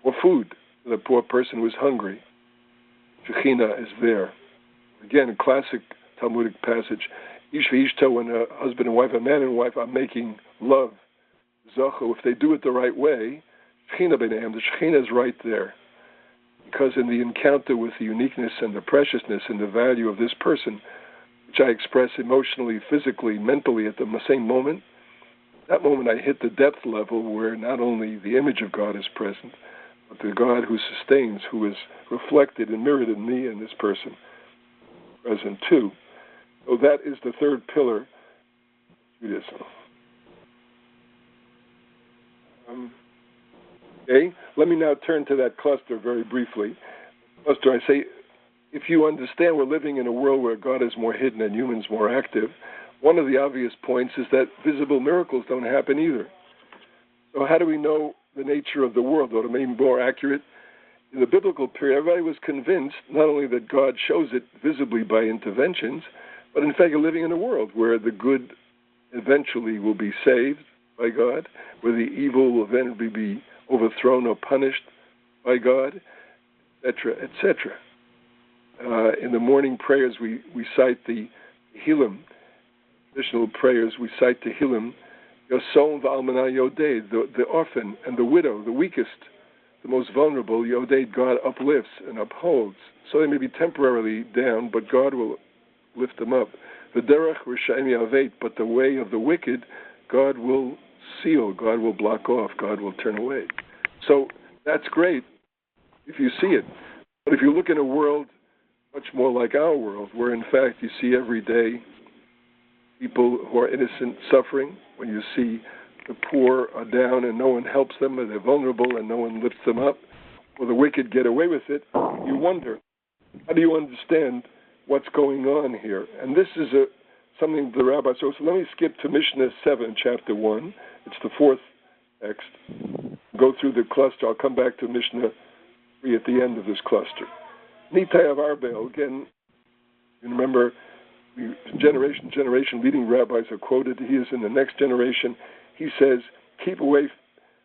Speaker 2: or food to the poor person who is hungry, Shekhinah is there. Again, a classic Talmudic passage. Ish v'ishta, when a husband and wife, a man and wife are making love, zachu, if they do it the right way, Shekhinah b'neihem, the Shekhinah is right there. Because in the encounter with the uniqueness and the preciousness and the value of this person, which I express emotionally, physically, mentally at the same moment, that moment I hit the depth level where not only the image of God is present, but the God who sustains, who is reflected and mirrored in me and this person, present too. So that is the third pillar of Judaism. Okay, let me now turn to that cluster very briefly. Cluster, I say, if you understand we're living in a world where God is more hidden and humans more active, one of the obvious points is that visible miracles don't happen either. So how do we know the nature of the world? Or to be more accurate, in the biblical period, everybody was convinced not only that God shows it visibly by interventions, but in fact you're living in a world where the good eventually will be saved by God, where the evil will eventually be overthrown or punished by God, etc., etc. In the morning prayers, we cite the Tehillim, additional prayers. We cite Tehillim, Yosom v'almana yoded, the orphan and the widow, the weakest, the most vulnerable, yoded, God uplifts and upholds. So they may be temporarily down, but God will lift them up. The derech r'shaim yavet, but the way of the wicked, God will seal, God will block off, God will turn away. So that's great if you see it. But if you look in a world much more like our world, where in fact you see every day people who are innocent suffering, when you see the poor are down and no one helps them, or they're vulnerable and no one lifts them up, or the wicked get away with it, you wonder, how do you understand what's going on here? And this is something the rabbi says. So let me skip to Mishnah 7, chapter 1. It's the fourth text. Go through the cluster. I'll come back to Mishnah 3 at the end of this cluster. Nitai of Arbel, again, you remember, generation to generation, leading rabbis are quoted. He is in the next generation. He says, keep away.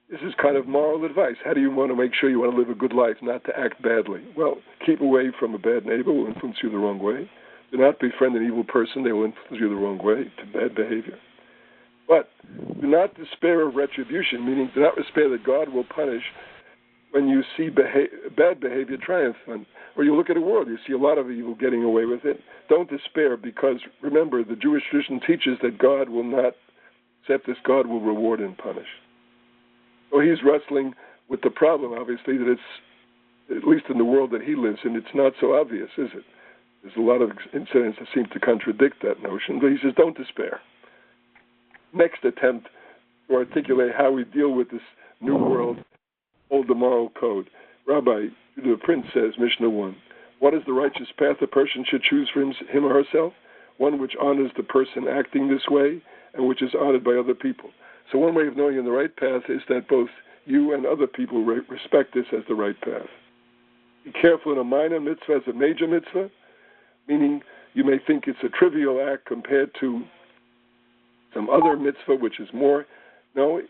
Speaker 2: This is kind of moral advice. How do you want to make sure you want to live a good life, not to act badly? Well, keep away from a bad neighbor who will influence you the wrong way. Do not befriend an evil person. They will influence you the wrong way, to bad behavior. But do not despair of retribution, meaning do not despair that God will punish when you see bad behavior triumphant. Or you look at a world, you see a lot of evil getting away with it. Don't despair, because remember, the Jewish tradition teaches that God will not accept this. God will reward and punish. So he's wrestling with the problem, obviously, that it's, at least in the world that he lives in, it's not so obvious, is it? There's a lot of incidents that seem to contradict that notion, but he says, don't despair. Next attempt to articulate how we deal with this new world, hold the moral code. Rabbi, the prince says, Mishnah 1, What is the righteous path a person should choose for him or herself? One which honors the person acting this way and which is honored by other people. So one way of knowing you're in the right path is that both you and other people respect this as the right path. Be careful in a minor mitzvah as a major mitzvah, meaning you may think it's a trivial act compared to some other mitzvah which is more. No,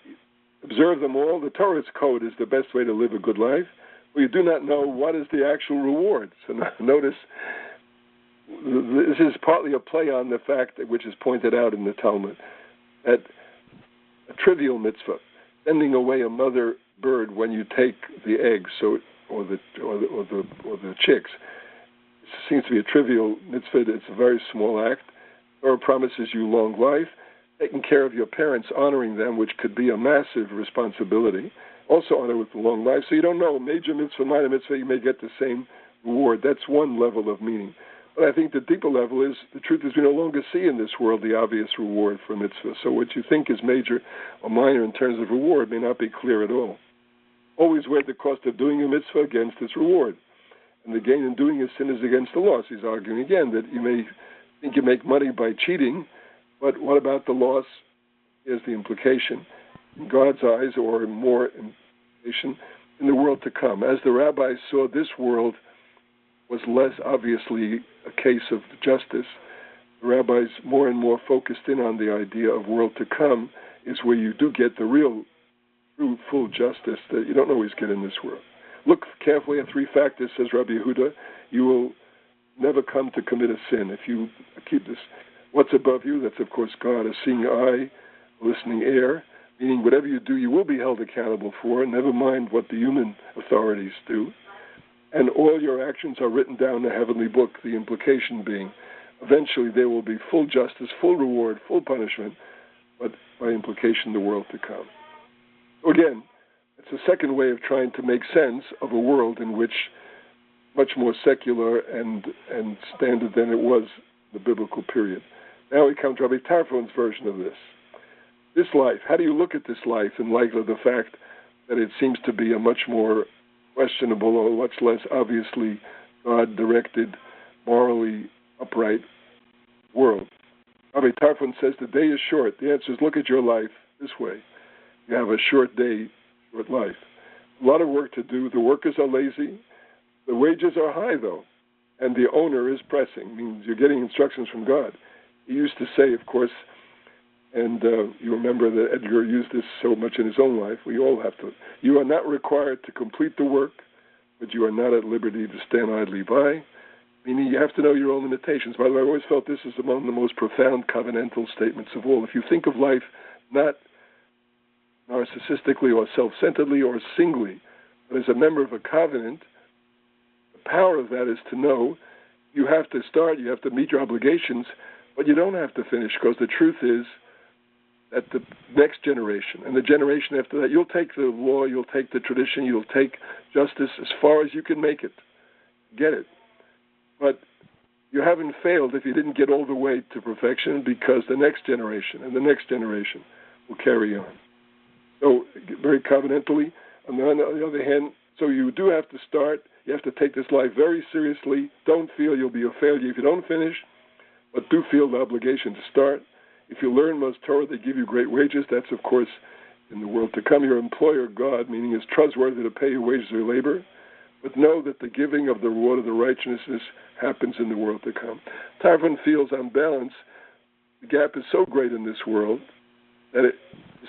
Speaker 2: observe them all. The Torah's code is the best way to live a good life. Well, you do not know what is the actual reward. So notice this is partly a play on the fact that, which is pointed out in the Talmud, that a trivial mitzvah, sending away a mother bird when you take the eggs, or the chicks, seems to be a trivial mitzvah. It's a very small act. Torah promises you long life, taking care of your parents, honoring them, which could be a massive responsibility. Also honor with a long life. So you don't know, major mitzvah, minor mitzvah, you may get the same reward. That's one level of meaning. But I think the deeper level is, the truth is we no longer see in this world the obvious reward for mitzvah. So what you think is major or minor in terms of reward may not be clear at all. Always weigh the cost of doing a mitzvah against its reward. And the gain in doing a sin is against the loss. He's arguing again that you may think you make money by cheating, but what about the loss? Is the implication in God's eyes, or more implication in the world to come. As the rabbis saw this world was less obviously a case of justice, the rabbis more and more focused in on the idea of world to come is where you do get the real, true, full justice that you don't always get in this world. Look carefully at three factors, says Rabbi Yehuda. You will never come to commit a sin if you keep this. What's above you? That's, of course, God, a seeing eye, a listening ear, meaning whatever you do, you will be held accountable for, never mind what the human authorities do. And all your actions are written down in a heavenly book, the implication being eventually there will be full justice, full reward, full punishment, but by implication the world to come. Again, it's a second way of trying to make sense of a world in which much more secular and standard than it was in the biblical period. Now we come to Rabbi Tarfon's version of this. This life, how do you look at this life in light of the fact that it seems to be a much more questionable or much less obviously God-directed, morally upright world? Rabbi Tarfon says the day is short. The answer is look at your life this way. You have a short day, short life. A lot of work to do. The workers are lazy. The wages are high, though, and the owner is pressing. It means you're getting instructions from God. He used to say, of course, and you remember that Edgar used this so much in his own life, we all have to, you are not required to complete the work, but you are not at liberty to stand idly by, meaning you have to know your own limitations. By the way, I always felt this is among the most profound covenantal statements of all. If you think of life not narcissistically or self-centeredly or singly, but as a member of a covenant, the power of that is to know you have to start, you have to meet your obligations, but you don't have to finish, because the truth is that the next generation and the generation after that, you'll take the law, you'll take the tradition, you'll take justice as far as you can make it. Get it. But you haven't failed if you didn't get all the way to perfection, because the next generation and the next generation will carry on. So very covenantally. On the other hand, so you do have to start. You have to take this life very seriously. Don't feel you'll be a failure if you don't finish, but do feel the obligation to start. If you learn most Torah, they give you great wages. That's, of course, in the world to come. Your employer, God, meaning is trustworthy to pay your wages or labor. But know that the giving of the reward of the righteousness happens in the world to come. Tarfon feels, on balance, the gap is so great in this world that it,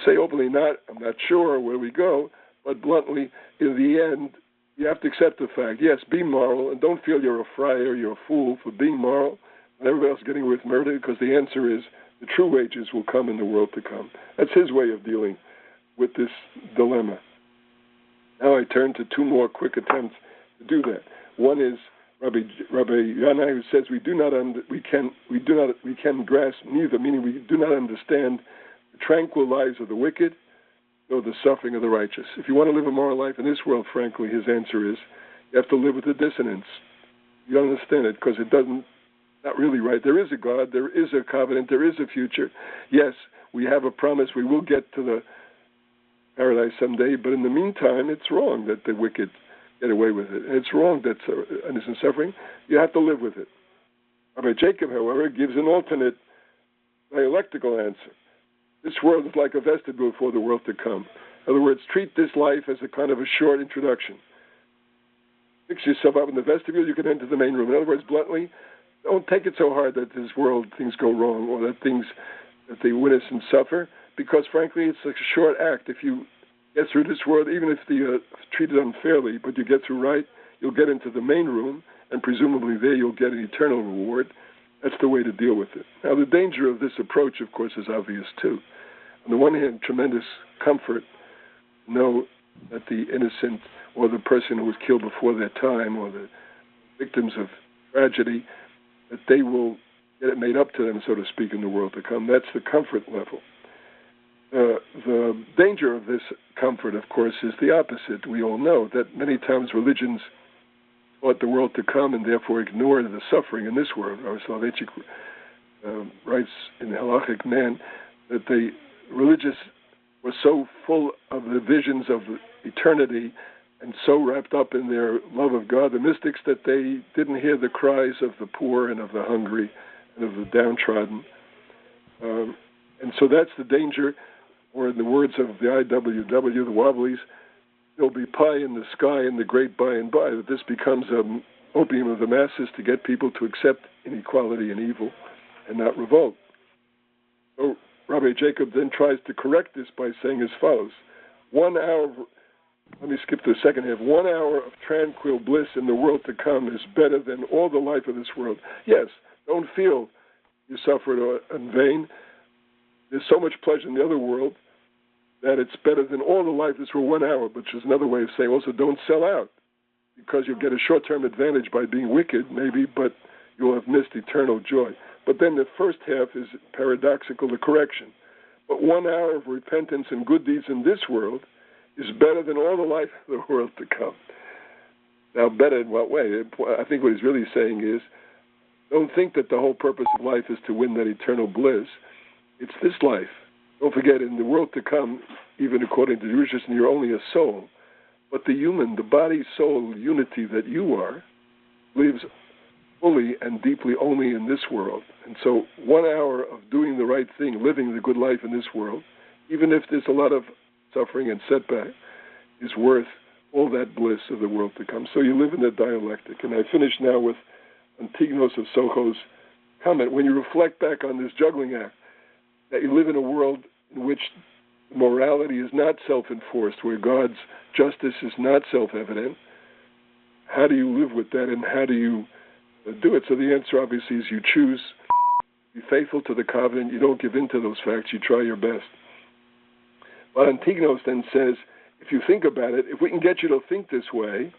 Speaker 2: say openly, I'm not sure where we go, but bluntly, in the end, you have to accept the fact. Yes, be moral, and don't feel you're a friar, you're a fool for being moral, and everybody else getting away with murder, because the answer is the true wages will come in the world to come. That's his way of dealing with this dilemma. Now I turn to two more quick attempts to do that. One is Rabbi Yanai, who says we can grasp neither, meaning we do not understand the tranquil lives of the wicked nor the suffering of the righteous. If you want to live a moral life in this world, frankly, his answer is you have to live with the dissonance. You don't understand it because it doesn't. Not really right. There is a God. There is a covenant. There is a future. Yes, we have a promise. We will get to the paradise someday. But in the meantime, it's wrong that the wicked get away with it. And it's wrong that innocent suffering. You have to live with it. Rabbi Jacob, however, gives an alternate dialectical answer. This world is like a vestibule for the world to come. In other words, treat this life as a kind of a short introduction. Fix yourself up in the vestibule, you can enter the main room. In other words, bluntly, don't take it so hard that this world things go wrong or that they witness and suffer, because frankly, it's like a short act. If you get through this world, even if you're treated unfairly, but you get through right, you'll get into the main room, and presumably there you'll get an eternal reward. That's the way to deal with it. Now, the danger of this approach, of course, is obvious too. On the one hand, tremendous comfort to know that the innocent or the person who was killed before their time or the victims of tragedy, that they will get it made up to them, so to speak, in the world to come. That's the comfort level. The danger of this comfort, of course, is the opposite. We all know that many times religions taught the world to come and therefore ignore the suffering in this world. Our Soloveitchik writes in Halachic Man that the religious were so full of the visions of eternity and so wrapped up in their love of God, the mystics, that they didn't hear the cries of the poor and of the hungry and of the downtrodden. And so that's the danger, or in the words of the IWW, the Wobblies, there'll be pie in the sky in the great by and by, that this becomes an opium of the masses to get people to accept inequality and evil and not revolt. So Rabbi Jacob then tries to correct this by saying as follows: 1 hour, let me skip to the second half, 1 hour of tranquil bliss in the world to come is better than all the life of this world. Yes, don't feel you suffered in vain. There's so much pleasure in the other world that it's better than all the life that's for 1 hour, which is another way of saying also don't sell out, because you'll get a short-term advantage by being wicked, maybe, but you'll have missed eternal joy. But then the first half is paradoxical, the correction. But 1 hour of repentance and good deeds in this world is better than all the life of the world to come. Now, better in what way? I think what he's really saying is, don't think that the whole purpose of life is to win that eternal bliss. It's this life. Don't forget, in the world to come, even according to Jewishness, you're only a soul. But the human, the body-soul unity that you are, lives fully and deeply only in this world. And so 1 hour of doing the right thing, living the good life in this world, even if there's a lot of suffering and setback, is worth all that bliss of the world to come. So you live in the dialectic. And I finish now with Antignos of Socho's comment. When you reflect back on this juggling act, that you live in a world in which morality is not self-enforced, where God's justice is not self-evident, how do you live with that, and how do you do it? So the answer, obviously, is you choose to be faithful to the covenant. You don't give in to those facts. You try your best. But Antignos then says, if you think about it, if we can get you to think this way,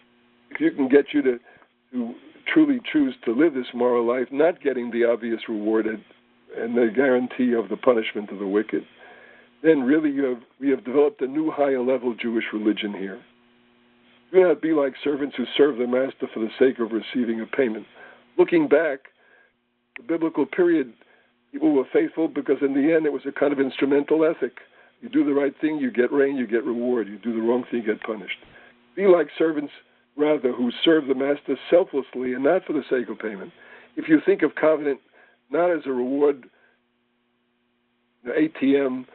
Speaker 2: if you can get you to truly choose to live this moral life, not getting the obvious reward and the guarantee of the punishment of the wicked, then really we have developed a new higher level Jewish religion here. Do not be like servants who serve their master for the sake of receiving a payment. Looking back, the biblical period, people were faithful because in the end it was a kind of instrumental ethic. You do the right thing, you get rain, you get reward. You do the wrong thing, you get punished. Be like servants, rather, who serve the master selflessly and not for the sake of payment. If you think of covenant not as a reward, ATM,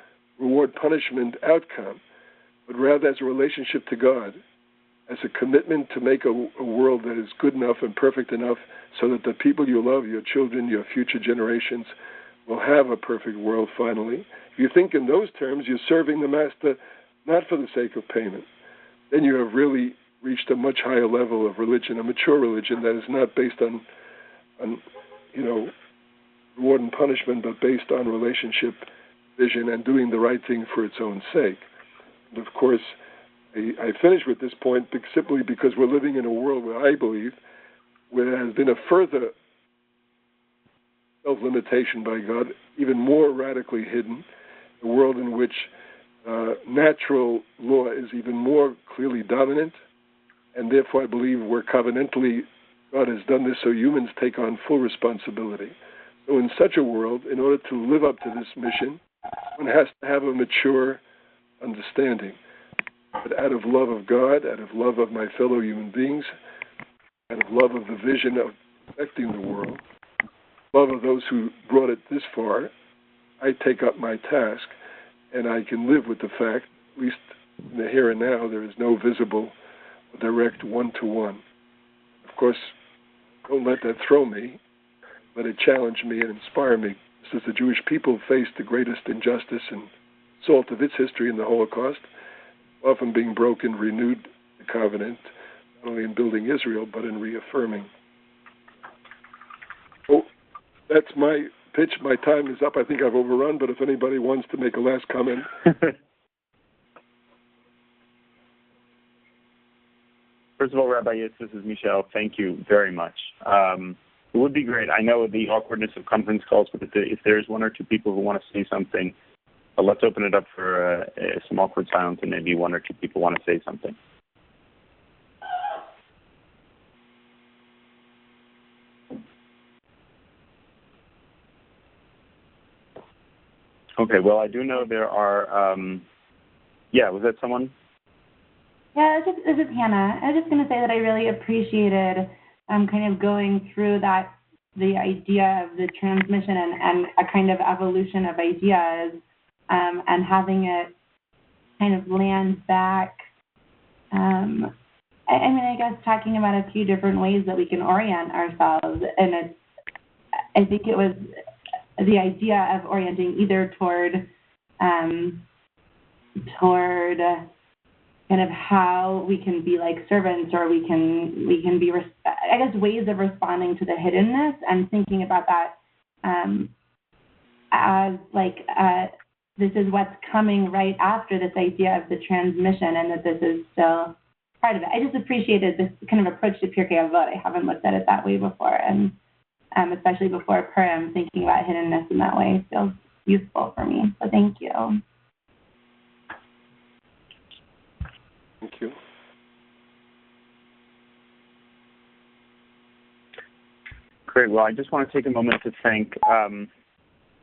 Speaker 2: reward punishment outcome, but rather as a relationship to God, as a commitment to make a world that is good enough and perfect enough so that the people you love, your children, your future generations, will have a perfect world finally. If you think in those terms, you're serving the master not for the sake of payment. Then you have really reached a much higher level of religion, a mature religion that is not based on reward and punishment, but based on relationship, vision, and doing the right thing for its own sake. And of course, I finish with this point simply because we're living in a world where I believe where there has been a further self-limitation by God, even more radically hidden, a world in which natural law is even more clearly dominant, and therefore I believe where covenantally God has done this so humans take on full responsibility. So in such a world, in order to live up to this mission, one has to have a mature understanding. but out of love of God, out of love of my fellow human beings, out of love of the vision of affecting the world, love of those who brought it this far, I take up my task, and I can live with the fact, at least in the here and now, there is no visible, direct one-to-one. Of course, don't let that throw me. Let it challenge me and inspire me. Just as the Jewish people faced the greatest injustice and assault of its history in the Holocaust, often being broken, renewed the covenant, not only in building Israel, but in reaffirming. Oh, that's my pitch. My time is up. I think I've overrun, but if anybody wants to make a last comment.
Speaker 1: First of all, Rabbi Yitz, this is Michelle. Thank you very much. It would be great. I know the awkwardness of conference calls, but if there's one or two people who want to say something, let's open it up for some awkward silence, and maybe one or two people want to say something. Okay, well, I do know there are, was that someone?
Speaker 4: Yeah, this is Hannah. I was just going to say that I really appreciated kind of going through the idea of the transmission and a kind of evolution of ideas and having it kind of land back. I guess talking about a few different ways that we can orient ourselves. And I think it was the idea of orienting either toward kind of how we can be like servants, or we can be, I guess, ways of responding to the hiddenness, and thinking about that as like this is what's coming right after this idea of the transmission, and that this is still part of it. I just appreciated this kind of approach to Pirkei Avot. I haven't looked at it that way before, and especially before Purim, thinking about hiddenness in that way feels useful for me. So thank you.
Speaker 2: Thank you.
Speaker 1: Great. Well, I just want to take a moment to thank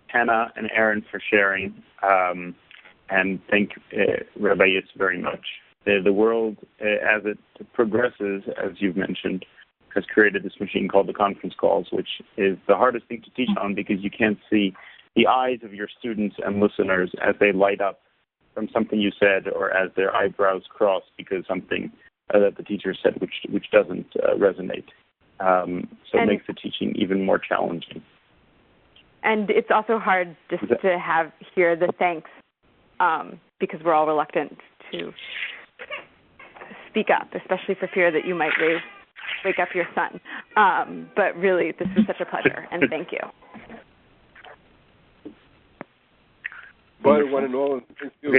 Speaker 1: Hannah and Aaron for sharing, and thank Rabbi Yitz very much. The world, as it progresses, as you've mentioned, has created this machine called the conference calls, which is the hardest thing to teach on because you can't see the eyes of your students and listeners as they light up from something you said, or as their eyebrows cross because something that the teacher said which doesn't resonate. So it makes the teaching even more challenging.
Speaker 3: And it's also hard just to hear the thanks because we're all reluctant to speak up, especially for fear that you might wake up your son. But really, this was such a pleasure, and thank you.
Speaker 2: Bye, one and all. Thank you.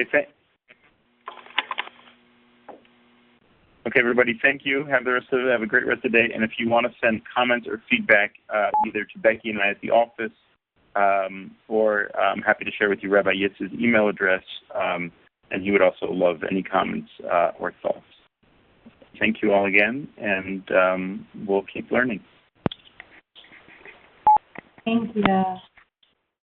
Speaker 1: Okay, everybody, thank you. Have a great rest of the day. And if you want to send comments or feedback, either to Becky and I at the office, or I'm happy to share with you Rabbi Yitz's email address, and he would also love any comments or thoughts. Thank you all again, and we'll keep learning.
Speaker 4: Thank you.